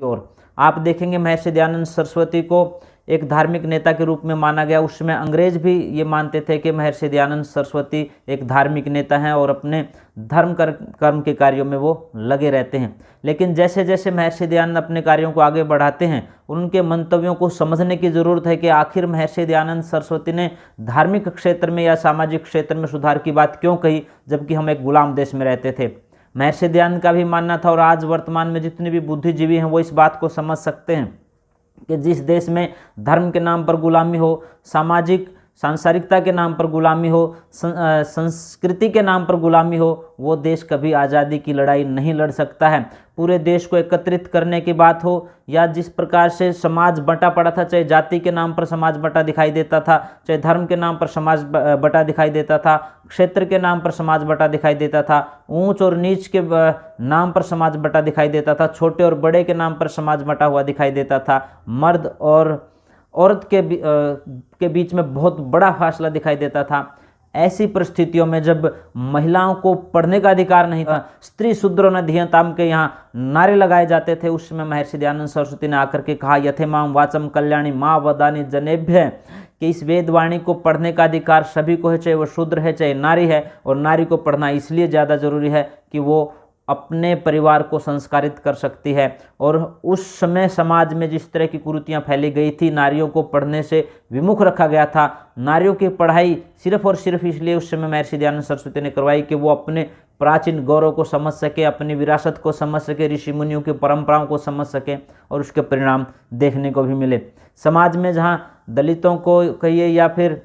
और आप देखेंगे महर्षि दयानंद सरस्वती को एक धार्मिक नेता के रूप में माना गया। उस समय अंग्रेज भी ये मानते थे कि महर्षि दयानंद सरस्वती एक धार्मिक नेता हैं और अपने धर्म कर्म के कार्यों में वो लगे रहते हैं। लेकिन जैसे जैसे महर्षि दयानंद अपने कार्यों को आगे बढ़ाते हैं, उनके मंतव्यों को समझने की ज़रूरत है कि आखिर महर्षि दयानंद सरस्वती ने धार्मिक क्षेत्र में या सामाजिक क्षेत्र में सुधार की बात क्यों कही, जबकि हम एक गुलाम देश में रहते थे। महर्षि दयानंद का भी मानना था, और आज वर्तमान में जितने भी बुद्धिजीवी हैं वो इस बात को समझ सकते हैं कि जिस देश में धर्म के नाम पर गुलामी हो, सामाजिक सांसारिकता के नाम पर गुलामी हो, संस्कृति के नाम पर गुलामी हो, वो देश कभी आज़ादी की लड़ाई नहीं लड़ सकता है। पूरे देश को एकत्रित करने की बात हो, या जिस प्रकार से समाज बंटा पड़ा था, चाहे जाति के नाम पर समाज बंटा दिखाई देता था, चाहे धर्म के नाम पर समाज बंटा दिखाई देता था, क्षेत्र के नाम पर समाज बंटा दिखाई देता था, ऊंच और नीच के नाम पर समाज बंटा दिखाई देता था, छोटे और बड़े के नाम पर समाज बंटा हुआ दिखाई देता था, मर्द और औरत के बीच में बहुत बड़ा फासला दिखाई देता था। ऐसी परिस्थितियों में जब महिलाओं को पढ़ने का अधिकार नहीं था, स्त्री शूद्रो न धियताम के यहाँ नारे लगाए जाते थे, उस समय महर्षि दयानंद सरस्वती ने आकर के कहा, यथेमाम वाचम कल्याणी माँ वदानी जनेभ्य, कि इस वेदवाणी को पढ़ने का अधिकार सभी को है, चाहे वो शूद्र है चाहे नारी है। और नारी को पढ़ना इसलिए ज़्यादा जरूरी है कि वो अपने परिवार को संस्कारित कर सकती है। और उस समय समाज में जिस तरह की कुरीतियाँ फैली गई थी, नारियों को पढ़ने से विमुख रखा गया था। नारियों की पढ़ाई सिर्फ और सिर्फ इसलिए उस समय महर्षि दयानंद सरस्वती ने करवाई कि वो अपने प्राचीन गौरव को समझ सके, अपनी विरासत को समझ सके, ऋषि मुनियों की परंपराओं को समझ सके, और उसके परिणाम देखने को भी मिले। समाज में जहाँ दलितों को कहिए या फिर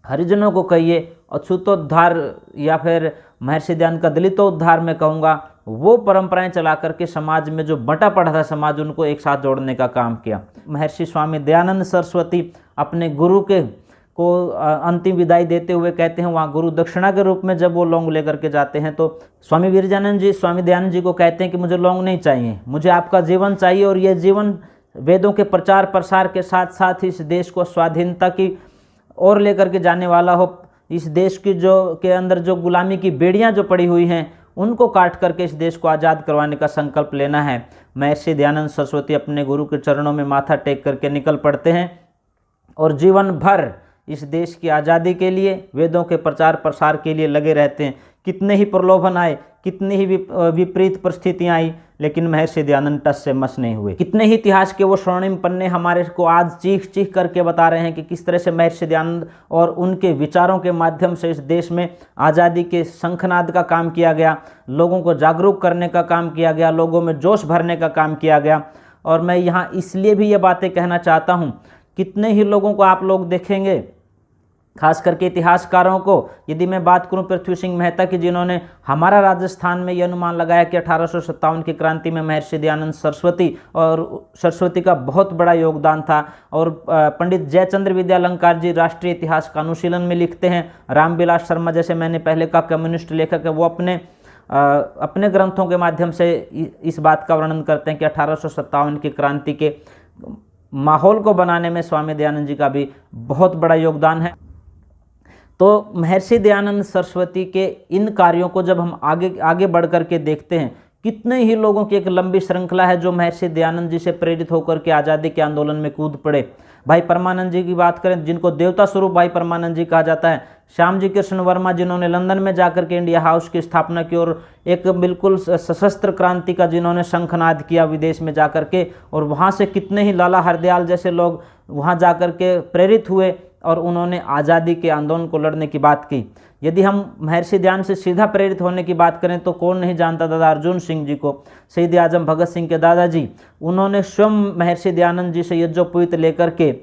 हरिजनों को कहिए अछूतोद्धार, या फिर महर्षि दयानंद का दलितोद्धार मैं कहूँगा, वो परंपराएं चला करके समाज में जो बंटा पड़ा था समाज, उनको एक साथ जोड़ने का काम किया। महर्षि स्वामी दयानंद सरस्वती अपने गुरु को अंतिम विदाई देते हुए कहते हैं, वहाँ गुरु दक्षिणा के रूप में जब वो लौंग लेकर के जाते हैं तो स्वामी विरजानंद जी स्वामी दयानंद जी को कहते हैं कि मुझे लौंग नहीं चाहिए, मुझे आपका जीवन चाहिए, और ये जीवन वेदों के प्रचार प्रसार के साथ साथ इस देश को स्वाधीनता की ओर लेकर के जाने वाला हो। इस देश की के अंदर जो गुलामी की बेड़ियां जो पड़ी हुई हैं, उनको काट करके इस देश को आज़ाद करवाने का संकल्प लेना है। महर्षि दयानंद सरस्वती अपने गुरु के चरणों में माथा टेक करके निकल पड़ते हैं और जीवन भर इस देश की आज़ादी के लिए, वेदों के प्रचार प्रसार के लिए लगे रहते हैं। कितने ही प्रलोभन आए, कितनी ही विपरीत परिस्थितियाँ आई, लेकिन महर्षि दयानंद टस से मस नहीं हुए। कितने ही इतिहास के वो स्वर्णिम पन्ने हमारे को आज चीख चीख करके बता रहे हैं कि किस तरह से महर्षि दयानंद और उनके विचारों के माध्यम से इस देश में आज़ादी के शंखनाद का काम किया गया, लोगों को जागरूक करने का काम किया गया, लोगों में जोश भरने का काम किया गया। और मैं यहाँ इसलिए भी ये बातें कहना चाहता हूँ, कितने ही लोगों को आप लोग देखेंगे, खास करके इतिहासकारों को, यदि मैं बात करूं पृथ्वी सिंह मेहता की, जिन्होंने हमारा राजस्थान में यह अनुमान लगाया कि 1857 की क्रांति में महर्षि दयानंद सरस्वती का बहुत बड़ा योगदान था। और पंडित जयचंद्र विद्यालंकार जी राष्ट्रीय इतिहास का अनुशीलन में लिखते हैं। रामविलास शर्मा जैसे मैंने पहले कहा कम्युनिस्ट लेखक है, वो अपने ग्रंथों के माध्यम से इस बात का वर्णन करते हैं कि 1857 की क्रांति के माहौल को बनाने में स्वामी दयानंद जी का भी बहुत बड़ा योगदान है। तो महर्षि दयानंद सरस्वती के इन कार्यों को जब हम आगे बढ़ कर के देखते हैं, कितने ही लोगों की एक लंबी श्रृंखला है जो महर्षि दयानंद जी से प्रेरित होकर के आज़ादी के आंदोलन में कूद पड़े। भाई परमानंद जी की बात करें, जिनको देवता स्वरूप भाई परमानंद जी कहा जाता है। श्याम जी कृष्ण वर्मा, जिन्होंने लंदन में जाकर के इंडिया हाउस की स्थापना की और एक बिल्कुल सशस्त्र क्रांति का जिन्होंने शंखनाद किया विदेश में जाकर के, और वहाँ से कितने ही लाला हरदयाल जैसे लोग वहाँ जाकर के प्रेरित हुए और उन्होंने आज़ादी के आंदोलन को लड़ने की बात की। यदि हम महर्षि दयानंद से सीधा प्रेरित होने की बात करें तो कौन नहीं जानता दादा अर्जुन सिंह जी को, शहीद आजम भगत सिंह के दादाजी। उन्होंने स्वयं महर्षि दयानंद जी से यज्ञोपवीत लेकर के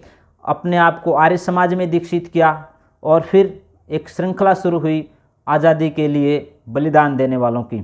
अपने आप को आर्य समाज में दीक्षित किया, और फिर एक श्रृंखला शुरू हुई आज़ादी के लिए बलिदान देने वालों की।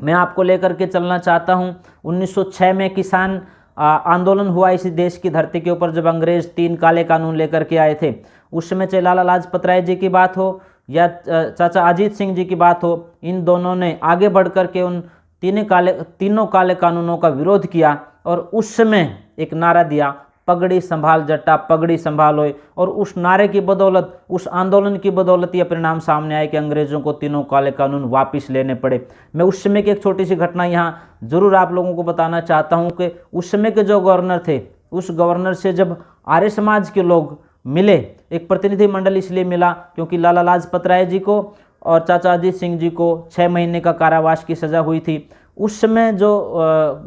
मैं आपको लेकर के चलना चाहता हूँ 1906 में किसान आंदोलन हुआ इसी देश की धरती के ऊपर, जब अंग्रेज 3 काले कानून लेकर के आए थे। उस समय चाहे लाला लाजपत राय जी की बात हो या चाचा अजीत सिंह जी की बात हो, इन दोनों ने आगे बढ़ कर के उन तीनों काले कानूनों का विरोध किया और उस समय एक नारा दिया, पगड़ी संभाल जट्टा, पगड़ी संभाल होए। और उस नारे की बदौलत, उस आंदोलन की बदौलत ये परिणाम सामने आए कि अंग्रेज़ों को तीनों काले कानून वापस लेने पड़े। मैं उस समय की एक छोटी सी घटना यहाँ ज़रूर आप लोगों को बताना चाहता हूँ कि उस समय के जो गवर्नर थे, उस गवर्नर से जब आर्य समाज के लोग मिले, एक प्रतिनिधि मंडल इसलिए मिला क्योंकि लाला लाजपत राय जी को और चाचा अजीत सिंह जी को 6 महीने का कारावास की सज़ा हुई थी। उस समय जो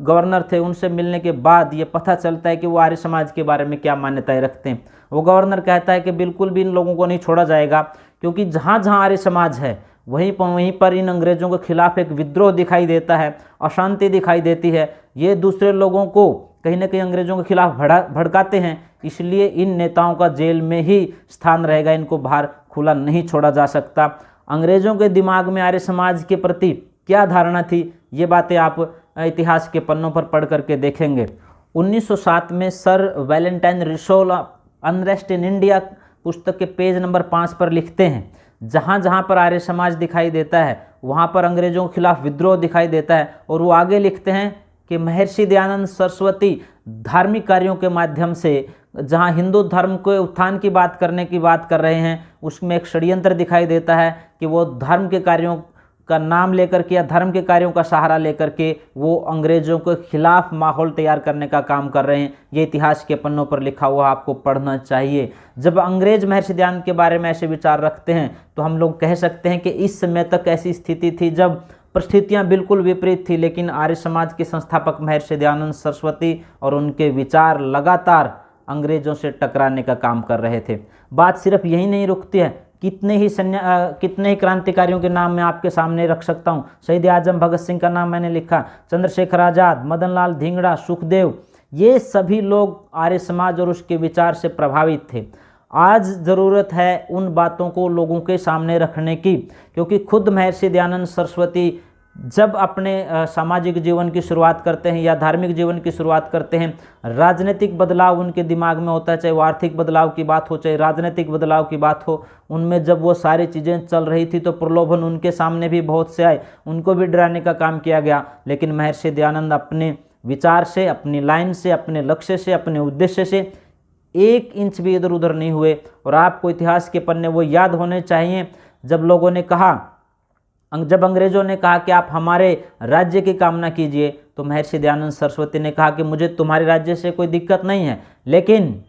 गवर्नर थे उनसे मिलने के बाद ये पता चलता है कि वो आर्य समाज के बारे में क्या मान्यताएं रखते हैं। वो गवर्नर कहता है कि बिल्कुल भी इन लोगों को नहीं छोड़ा जाएगा, क्योंकि जहाँ जहाँ आर्य समाज है वहीं पर इन अंग्रेज़ों के खिलाफ एक विद्रोह दिखाई देता है, अशांति दिखाई देती है। ये दूसरे लोगों को कहीं ना कहीं अंग्रेज़ों के खिलाफ भड़काते हैं, इसलिए इन नेताओं का जेल में ही स्थान रहेगा, इनको बाहर खुला नहीं छोड़ा जा सकता। अंग्रेज़ों के दिमाग में आर्य समाज के प्रति क्या धारणा थी, ये बातें आप इतिहास के पन्नों पर पढ़ करके देखेंगे। 1907 में sir Valentine Ri Sol unrest in India पुस्तक के पेज नंबर 5 पर लिखते हैं, जहाँ जहाँ पर आर्य समाज दिखाई देता है वहाँ पर अंग्रेज़ों के खिलाफ विद्रोह दिखाई देता है। और वो आगे लिखते हैं कि महर्षि दयानंद सरस्वती धार्मिक कार्यों के माध्यम से, जहाँ हिंदू धर्म के उत्थान की बात करने की बात कर रहे हैं, उसमें एक षड्यंत्र दिखाई देता है कि वो धर्म के कार्यों का नाम लेकर के या धर्म के कार्यों का सहारा लेकर के वो अंग्रेज़ों के खिलाफ माहौल तैयार करने का काम कर रहे हैं। ये इतिहास के पन्नों पर लिखा हुआ आपको पढ़ना चाहिए। जब अंग्रेज़ महर्षि दयानंद के बारे में ऐसे विचार रखते हैं तो हम लोग कह सकते हैं कि इस समय तक ऐसी स्थिति थी जब परिस्थितियां बिल्कुल विपरीत थी, लेकिन आर्य समाज के संस्थापक महर्षि दयानंद सरस्वती और उनके विचार लगातार अंग्रेज़ों से टकराने का काम कर रहे थे। बात सिर्फ यही नहीं रुकती है, कितने ही क्रांतिकारियों के नाम मैं आपके सामने रख सकता हूँ। शहीद आजम भगत सिंह का नाम मैंने लिखा, चंद्रशेखर आज़ाद, मदन लाल धिंगड़ा, सुखदेव, ये सभी लोग आर्य समाज और उसके विचार से प्रभावित थे। आज ज़रूरत है उन बातों को लोगों के सामने रखने की, क्योंकि खुद महर्षि दयानंद सरस्वती जब अपने सामाजिक जीवन की शुरुआत करते हैं या धार्मिक जीवन की शुरुआत करते हैं, राजनीतिक बदलाव उनके दिमाग में होता है, चाहे वो आर्थिक बदलाव की बात हो चाहे राजनीतिक बदलाव की बात हो। उनमें जब वो सारी चीज़ें चल रही थी तो प्रलोभन उनके सामने भी बहुत से आए, उनको भी डराने का काम किया गया। लेकिन महर्षि दयानंद अपने विचार से, अपनी लाइन से, अपने लक्ष्य से, अपने उद्देश्य से 1 इंच भी इधर उधर नहीं हुए। और आपको इतिहास के पन्ने वो याद होने चाहिए जब अंग्रेज़ों ने कहा कि आप हमारे राज्य की कामना कीजिए, तो महर्षि दयानंद सरस्वती ने कहा कि मुझे तुम्हारे राज्य से कोई दिक्कत नहीं है, लेकिन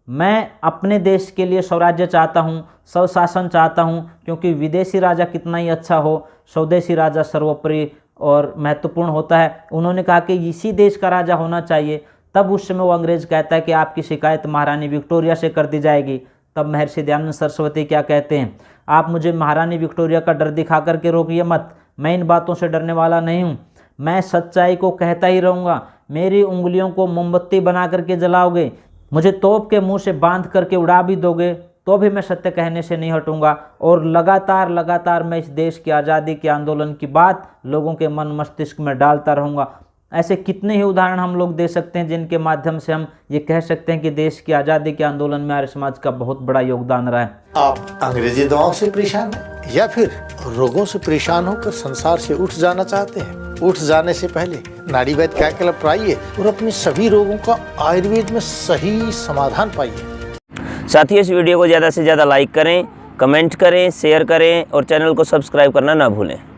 मैं अपने देश के लिए स्वराज्य चाहता हूँ, स्वशासन चाहता हूँ, क्योंकि विदेशी राजा कितना ही अच्छा हो, स्वदेशी राजा सर्वोपरि और महत्वपूर्ण होता है। उन्होंने कहा कि इसी देश का राजा होना चाहिए। तब उस समय वो अंग्रेज़ कहता है कि आपकी शिकायत महारानी विक्टोरिया से कर दी जाएगी। तब महर्षि दयानंद सरस्वती क्या कहते हैं, आप मुझे महारानी विक्टोरिया का डर दिखा करके रोकिए मत, मैं इन बातों से डरने वाला नहीं हूँ, मैं सच्चाई को कहता ही रहूँगा। मेरी उंगलियों को मोमबत्ती बना करके जलाओगे, मुझे तोप के मुंह से बांध करके उड़ा भी दोगे, तो भी मैं सत्य कहने से नहीं हटूंगा। और लगातार मैं इस देश की आज़ादी के आंदोलन की बात लोगों के मन मस्तिष्क में डालता रहूँगा। ऐसे कितने ही उदाहरण हम लोग दे सकते हैं जिनके माध्यम से हम ये कह सकते हैं कि देश की आज़ादी के आंदोलन में आर्य समाज का बहुत बड़ा योगदान रहा है। आप अंग्रेजी दवाओं से परेशान हैं या फिर रोगों से परेशान होकर संसार से उठ जाना चाहते हैं? उठ जाने से पहले नाड़ीवैद्य क्या क्लब पर आइए और अपने सभी रोगों का आयुर्वेद में सही समाधान पाइए। साथियों, इस वीडियो को ज़्यादा से ज़्यादा लाइक करें, कमेंट करें, शेयर करें और चैनल को सब्सक्राइब करना ना भूलें।